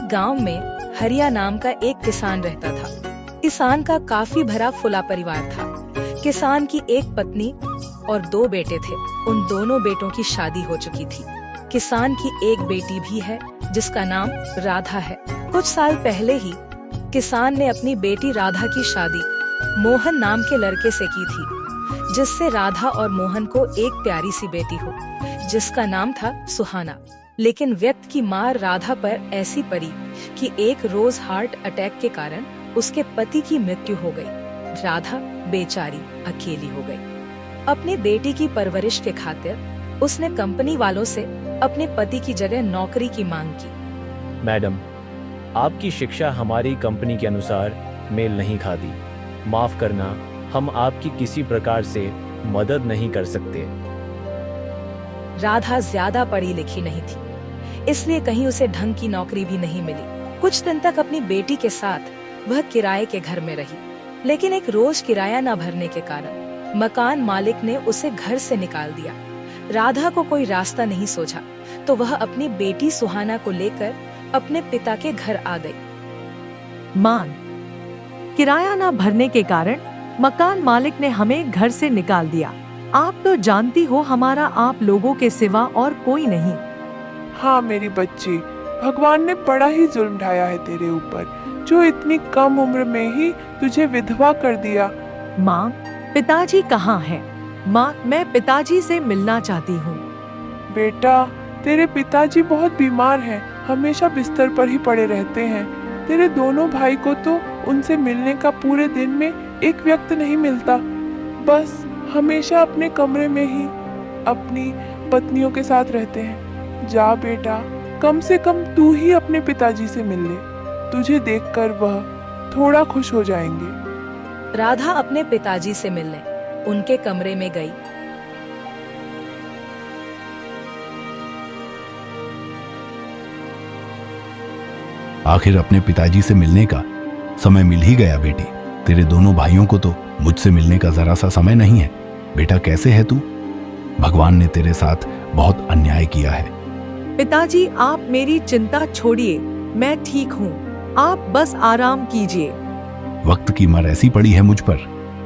गांव में हरिया नाम का एक किसान रहता था। किसान का काफी भरा फुला परिवार था। किसान की एक पत्नी और 2 बेटे थे। उन दोनों बेटों की शादी हो चुकी थी। किसान की एक बेटी भी है जिसका नाम राधा है। कुछ साल पहले ही किसान ने अपनी बेटी राधा की शादी मोहन नाम के लड़के से की थी, जिससे राधा और मोहन को एक प्यारी सी बेटी हो जिसका नाम था सुहाना। लेकिन व्यक्त की मार राधा पर ऐसी पड़ी कि एक रोज हार्ट अटैक के कारण उसके पति की मृत्यु हो गई। राधा बेचारी अकेली हो गई। अपनी बेटी की परवरिश के खातिर उसने कंपनी वालों से अपने पति की जगह नौकरी की मांग की। मैडम, आपकी शिक्षा हमारी कंपनी के अनुसार मेल नहीं खाती। माफ करना, हम आपकी किसी प्रकार से मदद नहीं कर सकते। राधा ज्यादा पढ़ी लिखी नहीं थी, इसलिए कहीं उसे ढंग की नौकरी भी नहीं मिली। कुछ दिन तक अपनी बेटी के साथ वह किराए के घर में रही, लेकिन एक रोज किराया न भरने के कारण मकान मालिक ने उसे घर से निकाल दिया। राधा को कोई रास्ता नहीं सूझा तो वह अपनी बेटी सुहाना को लेकर अपने पिता के घर आ गई। मान, किराया न भरने के कारण मकान मालिक ने हमें घर से निकाल दिया। आप तो जानती हो हमारा आप लोगों के सिवा और कोई नहीं। हाँ मेरी बच्ची, भगवान ने बड़ा ही जुल्म ढाया है तेरे ऊपर, जो इतनी कम उम्र में ही तुझे विधवा कर दिया। माँ, पिताजी कहाँ हैं? माँ, मैं पिताजी से मिलना चाहती हूँ। बेटा, तेरे पिताजी बहुत बीमार हैं, हमेशा बिस्तर पर ही पड़े रहते हैं। तेरे दोनों भाई को तो उनसे मिलने का पूरे दिन में एक व्यक्त नहीं मिलता। बस हमेशा अपने कमरे में ही अपनी पत्नियों के साथ रहते हैं। जा बेटा, कम से कम तू ही अपने पिताजी से मिल ले, तुझे देखकर वह थोड़ा खुश हो जाएंगे। राधा अपने पिताजी से मिलने उनके कमरे में गई। आखिर अपने पिताजी से मिलने का समय मिल ही गया बेटी। तेरे दोनों भाइयों को तो मुझसे मिलने का जरा सा समय नहीं है। बेटा, कैसे है तू? भगवान ने तेरे साथ बहुत अन्याय किया है। पिताजी, आप मेरी चिंता छोड़िए, मैं ठीक हूँ। आप बस आराम कीजिए। वक्त की मर ऐसी पड़ी है मुझ पर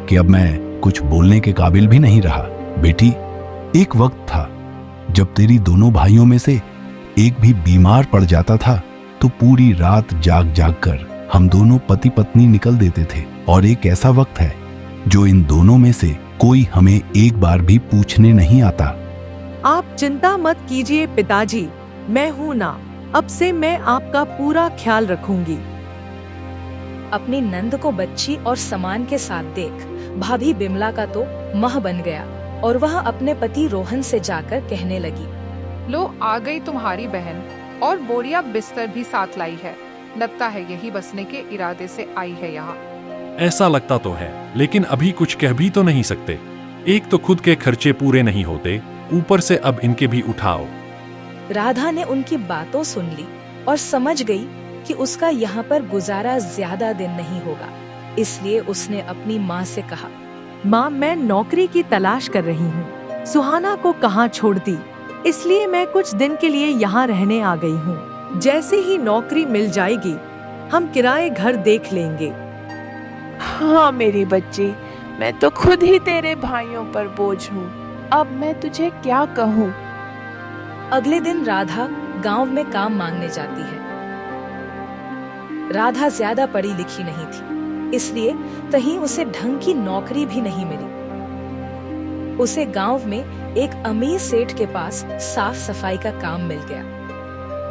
कि अब मैं कुछ बोलने के काबिल भी नहीं रहा। बेटी, एक वक्त था जब तेरी दोनों भाइयों में से एक भी बीमार पड़ जाता था तो पूरी रात जाग जाग कर हम दोनों पति पत्नी निकल देते थे। और एक ऐसा वक्त है जो इन दोनों में से कोई हमें एक बार भी पूछने नहीं आता। आप चिंता मत कीजिए पिताजी, मैं हूँ ना। अब से मैं आपका पूरा ख्याल रखूंगी। अपनी नंद को बच्ची और सामान के साथ देख भाभी बिमला का तो मह बन गया और वह अपने पति रोहन से जाकर कहने लगी, लो आ गई तुम्हारी बहन, और बोरिया बिस्तर भी साथ लाई है। लगता है यही बसने के इरादे से आई है यहाँ। ऐसा लगता तो है, लेकिन अभी कुछ कह भी तो नहीं सकते। एक तो खुद के खर्चे पूरे नहीं होते, ऊपर से अब इनके भी उठाओ। राधा ने उनकी बातों सुन ली और समझ गई कि उसका यहाँ पर गुजारा ज्यादा दिन नहीं होगा। इसलिए उसने अपनी माँ से कहा, माँ, मैं नौकरी की तलाश कर रही हूँ। सुहाना को कहाँ छोड़ती, इसलिए मैं कुछ दिन के लिए यहाँ रहने आ गई हूँ। जैसे ही नौकरी मिल जाएगी हम किराए घर देख लेंगे। हाँ मेरी बच्ची, मैं तो खुद ही तेरे भाइयों पर बोझ हूँ। अब मैं तुझे क्या कहूँ। अगले दिन राधा गांव में काम मांगने जाती है। राधा ज्यादा पढ़ी लिखी नहीं थी, इसलिए कहीं उसे ढंग की नौकरी भी नहीं मिली। उसे गांव में एक अमीर सेठ के पास साफ सफाई का काम मिल गया।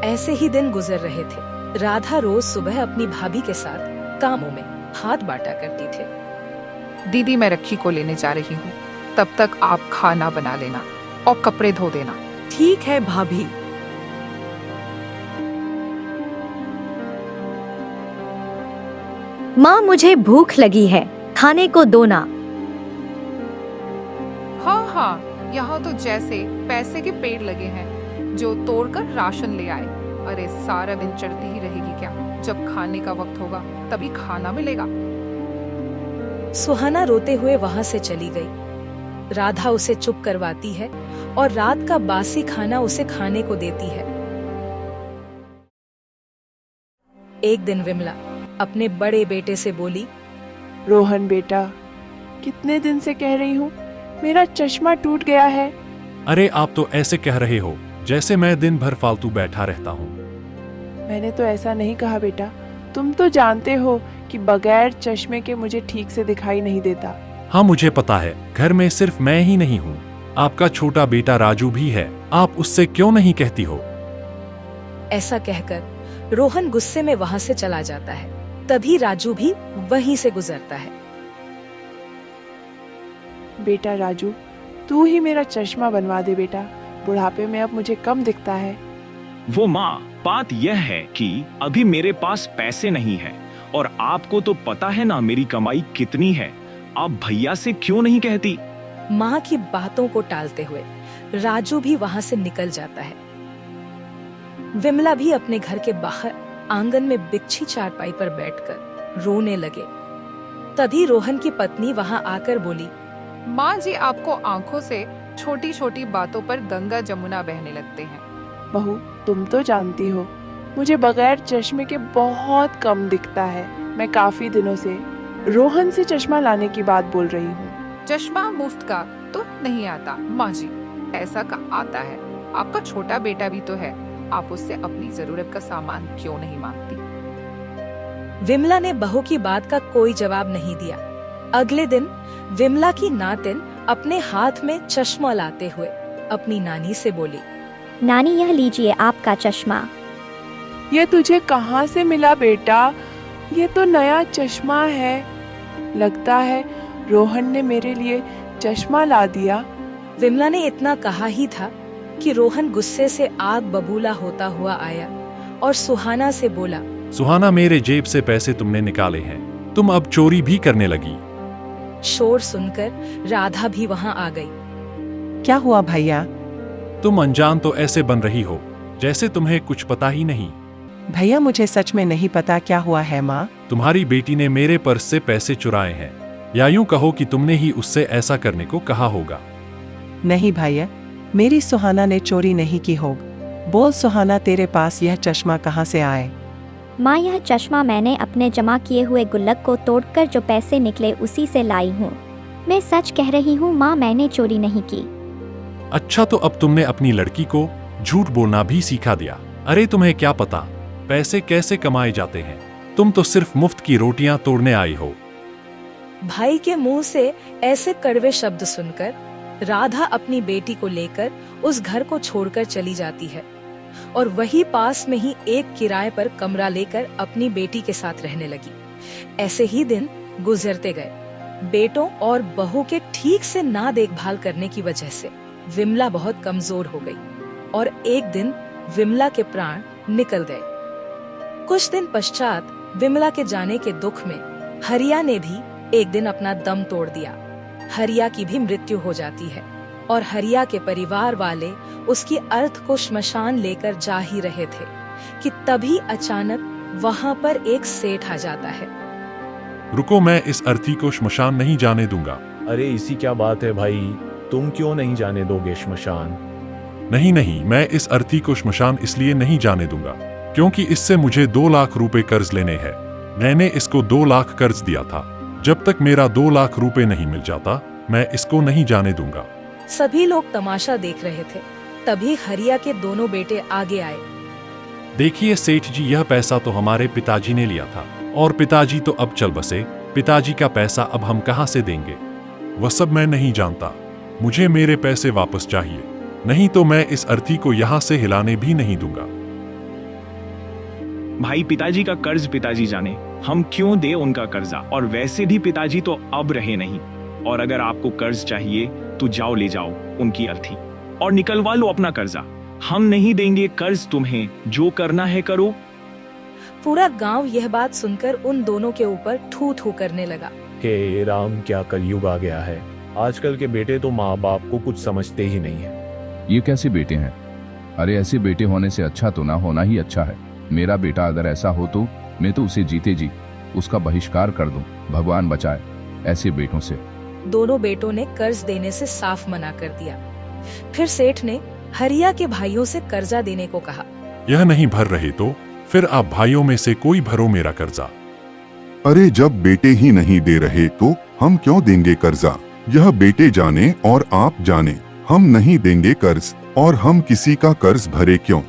ऐसे ही दिन गुजर रहे थे। राधा रोज सुबह अपनी भाभी के साथ कामों में हाथ बांटा करती थे। दीदी, मैं रखी को लेने जा रही हूँ, तब तक आप खाना बना लेना और कपड़े धो देना। ठीक है भाभी। माँ, मुझे भूख लगी है, खाने को दो ना। हाँ, यहाँ तो जैसे पैसे के पेड़ लगे हैं जो तोड़कर राशन ले आए। अरे सारा दिन चढ़ती ही रहेगी क्या? जब खाने का वक्त होगा तभी खाना मिलेगा। सुहाना रोते हुए वहाँ से चली गई। राधा उसे चुप करवाती है और रात का बासी खाना उसे खाने को देती है। एक दिन विमला अपने बड़े बेटे से बोली, रोहन बेटा, कितने दिन से कह रही हूँ, मेरा चश्मा टूट गया है। अरे आप तो ऐसे कह रहे हो जैसे मैं दिन भर फालतू बैठा रहता हूँ। मैंने तो ऐसा नहीं कहा बेटा, तुम तो जानते हो कि बगैर चश्मे के मुझे ठीक से दिखाई नहीं देता। हाँ मुझे पता है, घर में सिर्फ मैं ही नहीं हूँ, आपका छोटा बेटा राजू भी है, आप उससे क्यों नहीं कहती हो? ऐसा कहकर रोहन गुस्से में वहां से चला जाता है। तभी राजू भी वहीं से गुजरता है। बेटा राजू, तू ही मेरा चश्मा बनवा दे बेटा, बुढ़ापे में अब मुझे कम दिखता है। वो माँ, बात यह है कि अभी मेरे पास पैसे नहीं है और आपको तो पता है ना मेरी कमाई कितनी है, आप भैया से क्यों नहीं कहती? माँ की बातों को टालते हुए राजू भी वहां से निकल जाता है। विमला भी अपने घर के बाहर आंगन में बिछी चारपाई पर बैठकर रोने लगे। तभी रोहन की पत्नी वहां आकर बोली, माँ जी आपको आंखों से छोटी छोटी बातों पर गंगा जमुना बहने लगते हैं। बहू, तुम तो जानती हो मुझे बगैर चश्मे के बहुत कम दिखता है। मैं काफी दिनों से रोहन से चश्मा लाने की बात बोल रही हूँ। चश्मा मुफ्त का तो नहीं आता माँ जी, ऐसा का आता है। आपका छोटा बेटा भी तो है, आप उससे अपनी जरूरत का सामान क्यों नहीं मांगती? विमला ने बहू की बात का कोई जवाब नहीं दिया। अगले दिन विमला की नातिन अपने हाथ में चश्मा लाते हुए अपनी नानी से बोली, नानी यह लीजिए आपका चश्मा। ये तुझे कहाँ से मिला बेटा? ये तो नया चश्मा है। लगता है रोहन ने मेरे लिए चश्मा ला दिया। विमला ने इतना कहा ही था कि रोहन गुस्से से आग बबूला होता हुआ आया और सुहाना से बोला, सुहाना, मेरे जेब से पैसे तुमने निकाले हैं, तुम अब चोरी भी करने लगी। शोर सुनकर राधा भी वहां आ गई। क्या हुआ भैया? तुम अनजान तो ऐसे बन रही हो जैसे तुम्हें कुछ पता ही नहीं। भैया मुझे सच में नहीं पता क्या हुआ है माँ। तुम्हारी बेटी ने मेरे पर्स से पैसे चुराए हैं, या यूं कहो कि तुमने ही उससे ऐसा करने को कहा होगा। नहीं भैया, मेरी सुहाना ने चोरी नहीं की होग। बोल सुहाना, तेरे पास यह चश्मा कहाँ से आए? माँ यह चश्मा मैंने अपने जमा किए हुए गुल्लक को तोड़कर जो पैसे निकले उसी से लाई हूँ। मैं सच कह रही हूँ माँ, मैंने चोरी नहीं की। अच्छा, तो अब तुमने अपनी लड़की को झूठ बोलना भी सिखा दिया। अरे तुम्हें क्या पता पैसे कैसे कमाए जाते हैं, तुम तो सिर्फ मुफ्त की रोटियां तोड़ने आई हो। भाई के मुंह से ऐसे कड़वे शब्द सुनकर राधा अपनी बेटी को लेकर उस घर को छोड़कर चली जाती है और वही पास में ही एक किराए पर कमरा लेकर अपनी बेटी के साथ रहने लगी। ऐसे ही दिन गुजरते गए। बेटों और बहू के ठीक से ना देखभाल करने की वजह से विमला बहुत कमजोर हो गई और एक दिन विमला के प्राण निकल गए। कुछ दिन पश्चात विमला के जाने के दुख में हरिया ने भी एक दिन अपना दम तोड़ दिया। हरिया की भी मृत्यु हो जाती है और हरिया के परिवार वाले उसकी अर्थ को श्मशान लेकर जा ही रहे थे कि तभी अचानक वहां पर एक सेठ आ जाता है। रुको, मैं इस अर्थी को श्मशान नहीं जाने दूंगा। अरे इसी क्या बात है भाई, तुम क्यों नहीं जाने दोगे श्मशान? नहीं नहीं, मैं इस अर्थी को श्मशान इसलिए नहीं जाने दूंगा क्योंकि इससे मुझे 2 लाख रुपए कर्ज लेने हैं। मैंने इसको 2 लाख कर्ज दिया था, जब तक मेरा 2 लाख रुपए नहीं मिल जाता मैं इसको नहीं जाने दूंगा। सभी लोग तमाशा देख रहे थे। तभी हरिया के दोनों बेटे आगे आए। देखिए सेठ जी, यह पैसा तो हमारे पिताजी ने लिया था और पिताजी तो अब चल बसे। पिताजी का पैसा अब हम कहाँ से देंगे? वह सब मैं नहीं जानता, मुझे मेरे पैसे वापस चाहिए, नहीं तो मैं इस अर्थी को यहाँ से हिलाने भी नहीं दूंगा। भाई, पिताजी का कर्ज पिताजी जाने, हम क्यों दे उनका कर्जा, और वैसे भी पिताजी तो अब रहे नहीं। और अगर आपको कर्ज चाहिए तो जाओ ले जाओ उनकी अर्थी और निकलवा लो अपना कर्जा। हम नहीं देंगे कर्ज तुम्हें, जो करना है करो। पूरा गांव यह बात सुनकर उन दोनों के ऊपर थू थू करने लगा। हे राम, क्या कलयुग आ गया है। आजकल के बेटे तो माँ बाप को कुछ समझते ही नहीं है। ये कैसे बेटे हैं? अरे ऐसे बेटे होने से अच्छा तो ना होना ही अच्छा है। मेरा बेटा अगर ऐसा हो तो मैं तो उसे जीते जी उसका बहिष्कार कर दूं। भगवान बचाए ऐसे बेटों से। दोनों बेटों ने कर्ज देने से साफ मना कर दिया। फिर सेठ ने हरिया के भाइयों से कर्जा देने को कहा। यह नहीं भर रहे तो फिर आप भाइयों में से कोई भरो मेरा कर्जा। अरे जब बेटे ही नहीं दे रहे तो हम क्यों देंगे कर्जा? यह बेटे जाने और आप जाने, हम नहीं देंगे कर्ज और हम किसी का कर्ज भरे क्यों?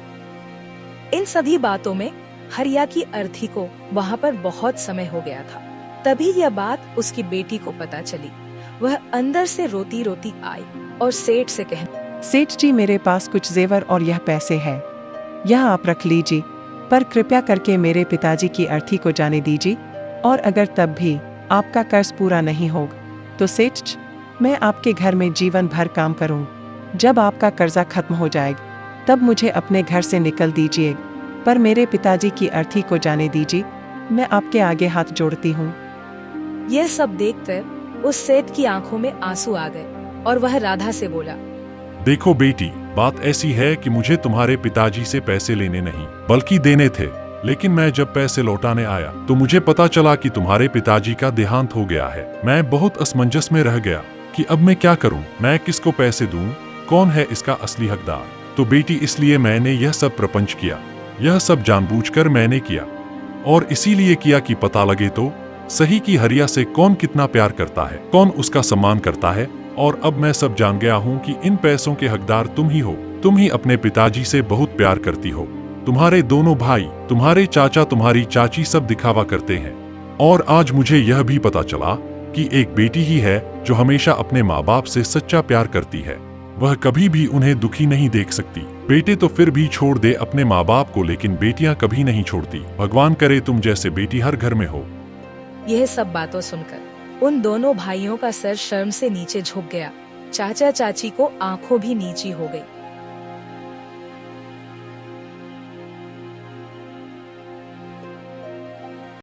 इन सभी बातों में हरिया की अर्थी को वहाँ पर बहुत समय हो गया था। तभी यह बात उसकी बेटी को पता चली। वह अंदर से रोती रोती आई और सेठ से कहने, सेठ जी मेरे पास कुछ जेवर और यह पैसे हैं, यह आप रख लीजिए, पर कृपया करके मेरे पिताजी की अर्थी को जाने दीजिए, और अगर तब भी आपका कर्ज पूरा नहीं होगा तो सेठ जी, मैं आपके घर में जीवन भर काम करूं। जब आपका कर्जा खत्म हो जाएगा तब मुझे अपने घर से निकल दीजिए, पर मेरे पिताजी की अर्थी को जाने दीजिए, मैं आपके आगे हाथ जोड़ती हूँ। यह सब देखकर उस सेठ की आंखों में आंसू आ गए और वह राधा से बोला, देखो बेटी, बात ऐसी है कि मुझे तुम्हारे पिताजी से पैसे लेने नहीं बल्कि देने थे, लेकिन मैं जब पैसे लौटाने आया तो मुझे पता चला कि तुम्हारे पिताजी का देहांत हो गया है। मैं बहुत असमंजस में रह गया कि अब मैं क्या करूं, मैं किसको पैसे दूं, कौन है इसका असली हकदार। तो बेटी इसलिए मैंने यह सब प्रपंच किया, यह सब जानबूझकर मैंने किया, और इसीलिए किया कि पता लगे तो सही कि हरिया से कौन कितना प्यार करता है, कौन उसका सम्मान करता है। और अब मैं सब जान गया हूँ कि इन पैसों के हकदार तुम ही हो। तुम ही अपने पिताजी से बहुत प्यार करती हो। तुम्हारे दोनों भाई, तुम्हारे चाचा, तुम्हारी चाची सब दिखावा करते हैं, और आज मुझे यह भी पता चला कि एक बेटी ही है जो हमेशा अपने माँ बाप से सच्चा प्यार करती है। वह कभी भी उन्हें दुखी नहीं देख सकती। बेटे तो फिर भी छोड़ दे अपने माँ बाप को, लेकिन बेटियां कभी नहीं छोड़ती। भगवान करे तुम जैसे बेटी हर घर में हो। यह सब बातों सुनकर उन दोनों भाइयों का सर शर्म से नीचे झुक गया। चाचा चाची को आंखों भी नीची हो गई।